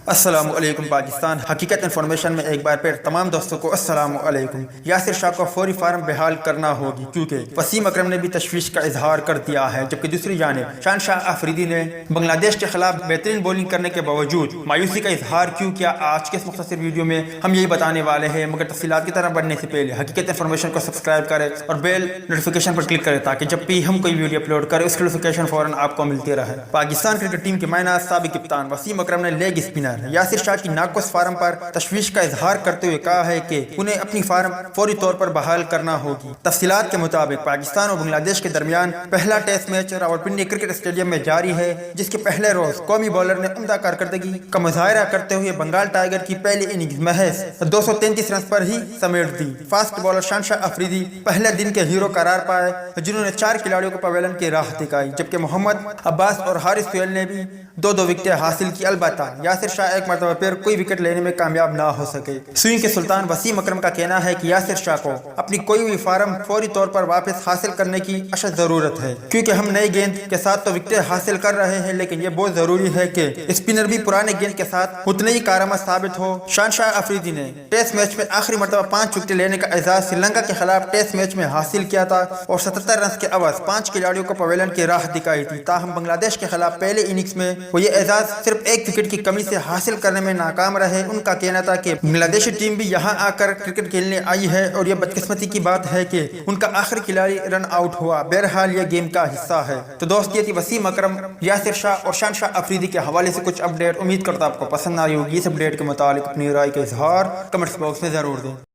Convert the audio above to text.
السلام علیکم پاکستان حقیقت انفارمیشن میں ایک بار پھر تمام دوستوں کو السلام علیکم۔ یاسر شاہ کو فوری فارم بحال کرنا ہوگی کیونکہ وسیم اکرم نے بھی تشویش کا اظہار کر دیا ہے، جبکہ دوسری جانب شہنشاہ افریدی نے بنگلہ دیش کے خلاف بہترین بولنگ کرنے کے باوجود مایوسی کا اظہار کیوں کیا، آج کے اس مختصر ویڈیو میں ہم یہی بتانے والے ہیں، مگر تفصیلات کی طرف بڑھنے سے پہلے حقیقت انفارمیشن کو سبسکرائب کریں اور بیل نوٹیفیکیشن پر کلک کریں تاکہ جب بھی ہم کوئی ویڈیو اپلوڈ کریں اس کی نوٹیفیکیشن فوراً آپ کو ملتی رہے۔ پاکستان کرکٹ ٹیم کے مائنہ سابق کپتان وسیم اکرم نے لیگ اسپنر یاسر شاہ کی ناقص فارم پر تشویش کا اظہار کرتے ہوئے کہا ہے کہ انہیں اپنی فارم فوری طور پر بحال کرنا ہوگی۔ تفصیلات کے مطابق پاکستان اور بنگلہ دیش کے درمیان پہلا test match Rawalpindi cricket stadium میں جاری ہے، جس کے پہلے روز قومی بولر نے عمدہ کارکردگی کا مظاہرہ کرتے ہوئے بنگال ٹائیگر کی پہلی اننگز محض 233 رنز پر ہی سمیٹ دی۔ فاسٹ بالر شہنشاہ افریدی پہلے دن کے ہیرو قرار پائے، جنہوں نے 4 کھلاڑیوں کو پویلین کی راہ دکھائی، جبکہ محمد عباس اور حارث سہیل نے بھی 2 وکٹیں حاصل کی۔ البتہ یاسر شاہ ایک مرتبہ پھر کوئی وکٹ لینے میں کامیاب نہ ہو سکے۔ سوئنگ کے سلطان وسیم اکرم کا کہنا ہے کہ یاسر شاہ کو اپنی کوئی بھی فارم فوری طور پر واپس حاصل کرنے کی اشد ضرورت ہے، کیونکہ ہم نئی گیند کے ساتھ تو وکٹیں حاصل کر رہے ہیں، لیکن یہ بہت ضروری ہے کہ اسپنر بھی پرانے گیند کے ساتھ اتنے ہی کارآمد ثابت ہو۔ شہنشاہ افریدی نے ٹیسٹ میچ میں آخری مرتبہ 5 وکٹیں لینے کا اعزاز سری لنکا کے خلاف ٹیسٹ میچ میں حاصل کیا تھا اور 77 رنز کے عوض 5 کھلاڑیوں کو پویلین کی راہ دکھائی تھی۔ تاہم بنگلہ دیش کے خلاف پہلے اننگز میں وہ یہ اعزاز صرف 1 وکٹ کی کمی سے حاصل کرنے میں ناکام رہے۔ ان کا کہنا تھا کہ بنگلہ دیشی ٹیم بھی یہاں آ کر کرکٹ کھیلنے آئی ہے اور یہ بدقسمتی کی بات ہے کہ ان کا آخری کھلاڑی رن آؤٹ ہوا۔ بہرحال یہ گیم کا حصہ ہے۔ تو دوست یہ تھی وسیم اکرم، یاسر شاہ اور شہنشاہ افریدی کے حوالے سے کچھ اپڈیٹ۔ امید کرتا ہوں آپ کو پسند آئی ہوگی۔ اس اپڈیٹ کے متعلق اپنی رائے کا اظہار کمنٹس باکس میں ضرور دیں۔